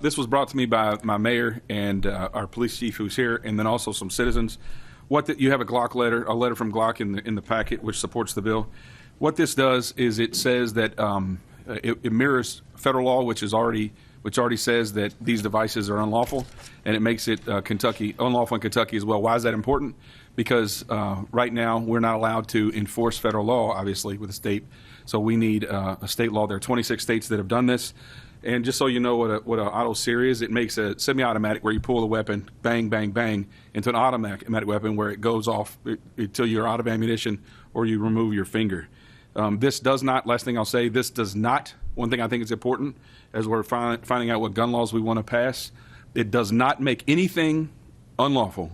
This was brought to me by my mayor and our police chief who's here, and then also some citizens. You have a letter from Glock in the packet, which supports the bill. What this does is it says that it mirrors federal law, which already says that these devices are unlawful, and it makes it unlawful in Kentucky as well. Why is that important? Because right now we're not allowed to enforce federal law, obviously, with the state. So we need a state law. There are 26 states that have done this. And just so you know what an auto series is, it makes a semi-automatic where you pull the weapon, bang, bang, bang, into an automatic weapon where it goes off until you're out of ammunition or you remove your finger. This does not, last thing I'll say, this does not, one thing I think is important as we're finding out what gun laws we want to pass, it does not make anything unlawful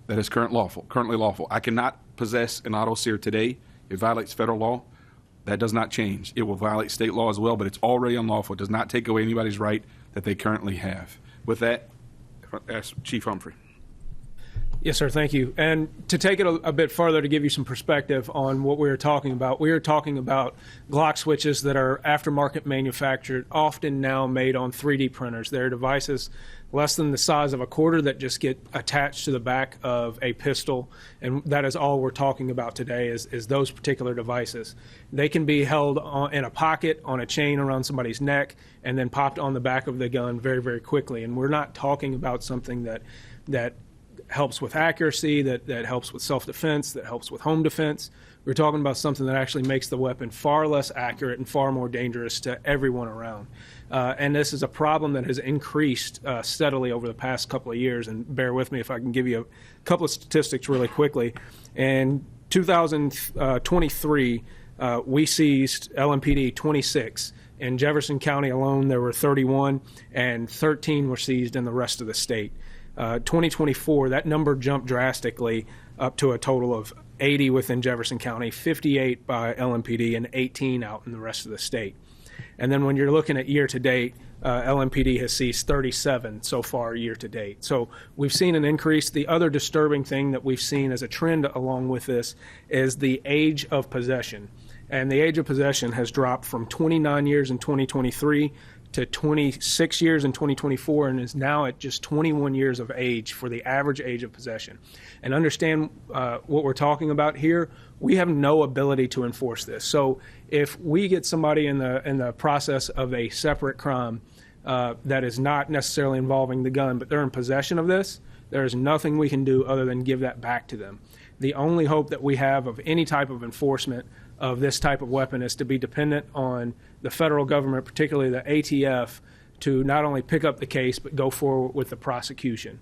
that is currently lawful. I cannot possess an auto sear today. It violates federal law. That does not change. It will violate state law as well, but it's already unlawful. It does not take away anybody's right that they currently have. With that, ask Chief Humphrey. Yes, sir. Thank you. And to take it a bit further, to give you some perspective on what we are talking about Glock switches that are aftermarket manufactured, often now made on 3D printers. They're devices less than the size of a quarter that just get attached to the back of a pistol, and that is all we're talking about today is those particular devices. They can be held in a pocket, on a chain around somebody's neck, and then popped on the back of the gun very, very quickly. And we're not talking about something that helps with accuracy, that helps with self-defense, that helps with home defense. We're talking about something that actually makes the weapon far less accurate and far more dangerous to everyone around. And this is a problem that has increased steadily over the past couple of years. And bear with me if I can give you a couple of statistics really quickly. In 2023, we seized LMPD 26. In Jefferson County alone, there were 31, and 13 were seized in the rest of the state. 2024, that number jumped drastically up to a total of 80 within Jefferson County, 58 by LMPD, and 18 out in the rest of the state. And then when you're looking at year to date, LMPD has seized 37 so far year to date. So we've seen an increase. The other disturbing thing that we've seen as a trend along with this is the age of possession. And the age of possession has dropped from 29 years in 2023 to 26 years in 2024, and is now at just 21 years of age for the average age of possession. And understand what we're talking about here. We have no ability to enforce this. So if we get somebody in the process of a separate crime that is not necessarily involving the gun, but they're in possession of this, there is nothing we can do other than give that back to them. The only hope that we have of any type of enforcement of this type of weapon is to be dependent on the federal government, particularly the ATF, to not only pick up the case but go forward with the prosecution.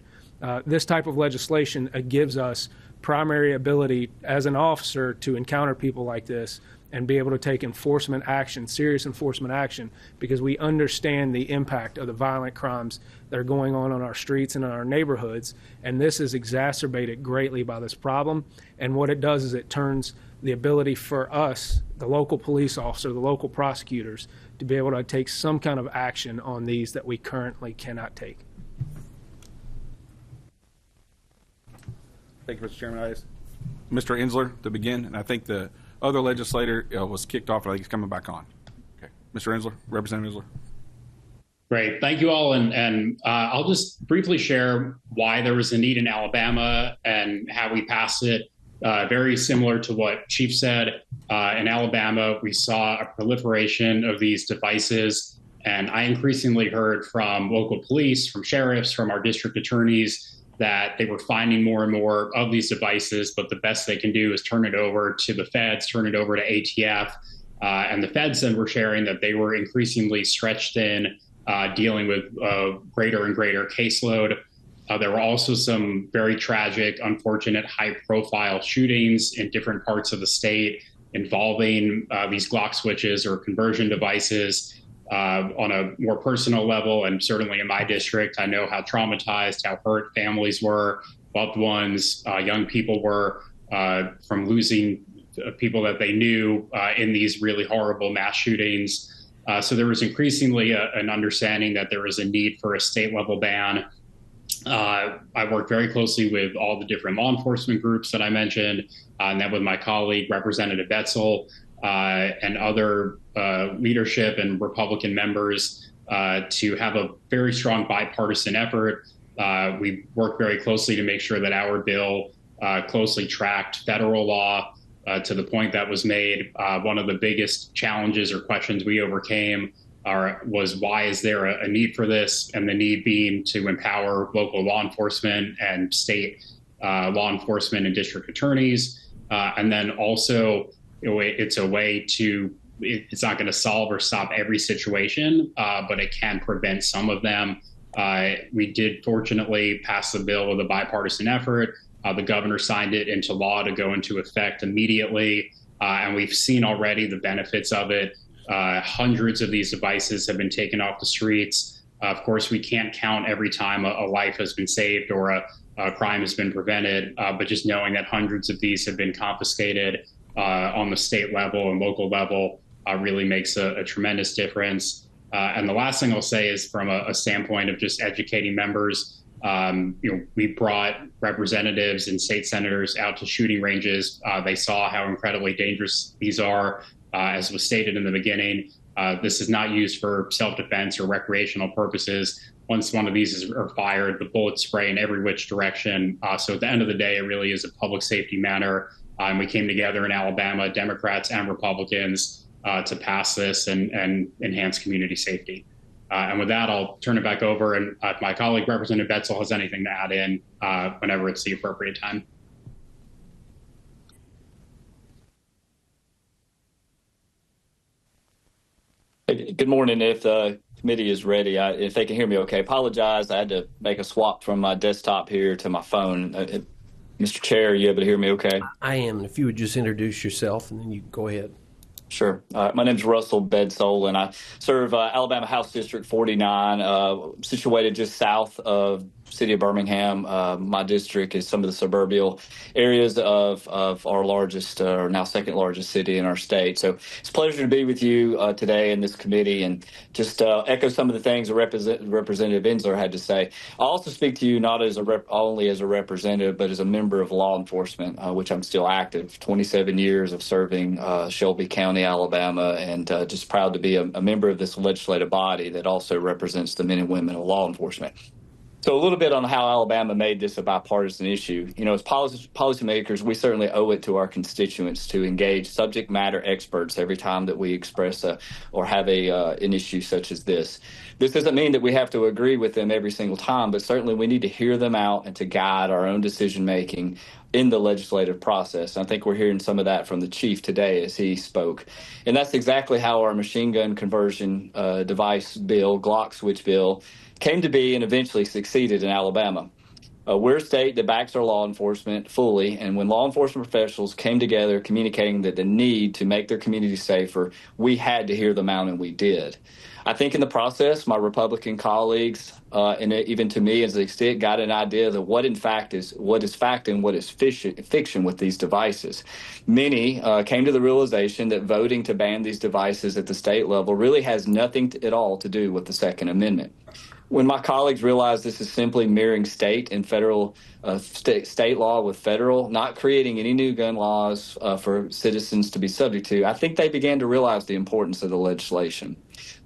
This type of legislation gives us primary ability as an officer to encounter people like this and be able to take enforcement action, serious enforcement action, because we understand the impact of the violent crimes that are going on our streets and in our neighborhoods. And this is exacerbated greatly by this problem. And what it does is it turns the ability for us, the local police officer, the local prosecutors, to be able to take some kind of action on these that we currently cannot take. Thank you, Mr. Chairman. Mr. Ensler to begin, and I think the other legislator was kicked off, and I think he's coming back on. Okay, Mr. Ensler, Representative Ensler. Great, thank you all, and I'll just briefly share why there was a need in Alabama and how we passed it. Very similar to what Chief said, in Alabama, we saw a proliferation of these devices, and I increasingly heard from local police, from sheriffs, from our district attorneys, that they were finding more and more of these devices, but the best they can do is turn it over to the feds, turn it over to ATF. And the feds then were sharing that they were increasingly stretched in, dealing with greater and greater caseload. There were also some very tragic, unfortunate, high-profile shootings in different parts of the state involving these Glock switches or conversion devices. On a more personal level, and certainly in my district, I know how traumatized, how hurt families were, loved ones, young people were from losing people that they knew in these really horrible mass shootings. So there was increasingly an understanding that there was a need for a state-level ban. I worked very closely with all the different law enforcement groups that I mentioned, and then with my colleague, Representative Betzel, and other leadership and Republican members to have a very strong bipartisan effort. We worked very closely to make sure that our bill closely tracked federal law to the point that was made. One of the biggest challenges or questions we overcame was why is there a need for this? And the need being to empower local law enforcement and state law enforcement and district attorneys. And then also, it's a way to, it's not going to solve or stop every situation, but it can prevent some of them. We did fortunately pass the bill with a bipartisan effort. The governor signed it into law to go into effect immediately. And we've seen already the benefits of it. Hundreds of these devices have been taken off the streets. Of course, we can't count every time a life has been saved or a crime has been prevented, but just knowing that hundreds of these have been confiscated on the state level and local level really makes a tremendous difference. And the last thing I'll say is from a standpoint of just educating members, we brought representatives and state senators out to shooting ranges. They saw how incredibly dangerous these are. As was stated in the beginning, this is not used for self-defense or recreational purposes. Once one of these are fired, the bullets spray in every which direction. So at the end of the day, it really is a public safety matter. And we came together in Alabama, Democrats and Republicans, to pass this and enhance community safety. And with that, I'll turn it back over. And if my colleague, Representative Betzel, has anything to add in whenever it's the appropriate time. Good morning. If the committee is ready, if they can hear me okay, apologize. I had to make a swap from my desktop here to my phone. Mr. Chair, are you able to hear me okay? I am. And if you would just introduce yourself and then you go ahead. Sure. My name is Russell Bedsole, and I serve Alabama House District 49, situated just south of city of Birmingham. My district is some of the suburban areas of our largest, or now second largest city in our state. So it's a pleasure to be with you today in this committee and just echo some of the things that Representative Ensler had to say. I'll also speak to you not as only as a representative, but as a member of law enforcement, which I'm still active. 27 years of serving Shelby County, Alabama, and just proud to be a member of this legislative body that also represents the men and women of law enforcement. So a little bit on how Alabama made this a bipartisan issue. You know, as policymakers, we certainly owe it to our constituents to engage subject matter experts every time that we express or have an issue such as this. This doesn't mean that we have to agree with them every single time, but certainly we need to hear them out and to guide our own decision making in the legislative process. And I think we're hearing some of that from the chief today as he spoke. And that's exactly how our machine gun conversion device bill, Glock switch bill, came to be and eventually succeeded in Alabama. We're a state that backs our law enforcement fully, and when law enforcement professionals came together communicating that the need to make their community safer, we had to hear them out, and we did. I think in the process, my Republican colleagues, and even to me as an extent, got an idea of what in fact is fact and what is fiction with these devices. Many came to the realization that voting to ban these devices at the state level really has nothing at all to do with the Second Amendment. When my colleagues realized this is simply mirroring state and federal state law with federal, not creating any new gun laws for citizens to be subject to, I think they began to realize the importance of the legislation.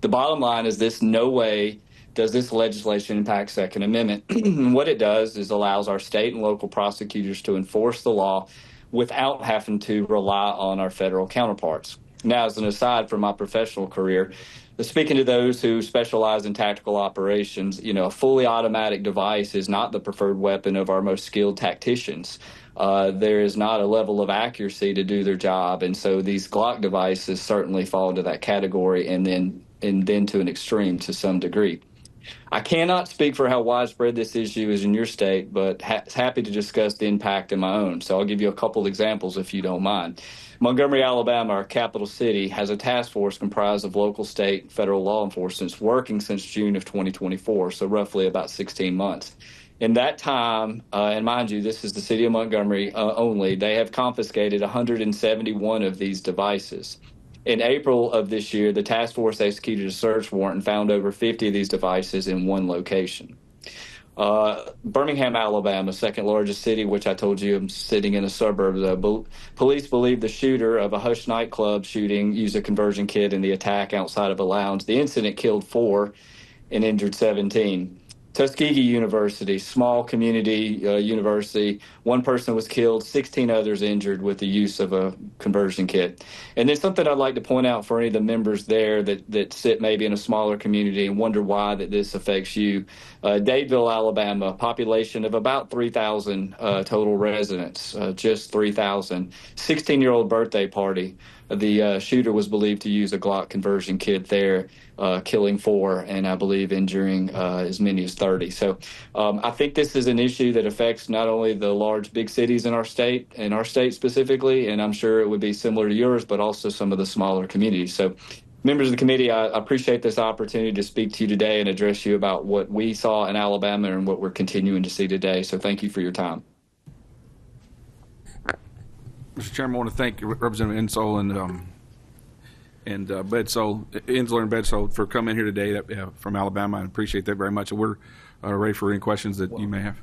The bottom line is this: no way does this legislation impact Second Amendment. What it does is allows our state and local prosecutors to enforce the law without having to rely on our federal counterparts. Now, as an aside from my professional career, speaking to those who specialize in tactical operations, you know, a fully automatic device is not the preferred weapon of our most skilled tacticians. There is not a level of accuracy to do their job, and so these Glock devices certainly fall into that category, and then to an extreme to some degree. I cannot speak for how widespread this issue is in your state, but happy to discuss the impact in my own. So I'll give you a couple examples if you don't mind. Montgomery, Alabama, our capital city, has a task force comprised of local, state, and federal law enforcement working since June of 2024, so roughly about 16 months. In that time, and mind you, this is the city of Montgomery only, they have confiscated 171 of these devices. In April of this year, the task force executed a search warrant and found over 50 of these devices in one location. Birmingham, Alabama, second largest city, which I told you I'm sitting in a suburb. Police believe the shooter of a Hush nightclub shooting used a conversion kit in the attack outside of a lounge. The incident killed 4 and injured 17. Tuskegee University, small community university. 1 person was killed, 16 others injured with the use of a conversion kit. And then something I'd like to point out for any of the members there that sit maybe in a smaller community and wonder why that this affects you. Dadeville, Alabama, population of about 3,000 total residents, just 3,000. 16-year-old birthday party. The shooter was believed to use a Glock conversion kit there, killing 4 and I believe injuring as many as 30. So I think this is an issue that affects not only the large big cities in our state specifically, and I'm sure it would be similar to yours, but also some of the smaller communities. So members of the committee, I appreciate this opportunity to speak to you today and address you about what we saw in Alabama and what we're continuing to see today. So thank you for your time. Mr. Chairman, I want to thank Representative Ensler and Bedsole for coming here today from Alabama. I appreciate that very much. We're ready for any questions that you may have.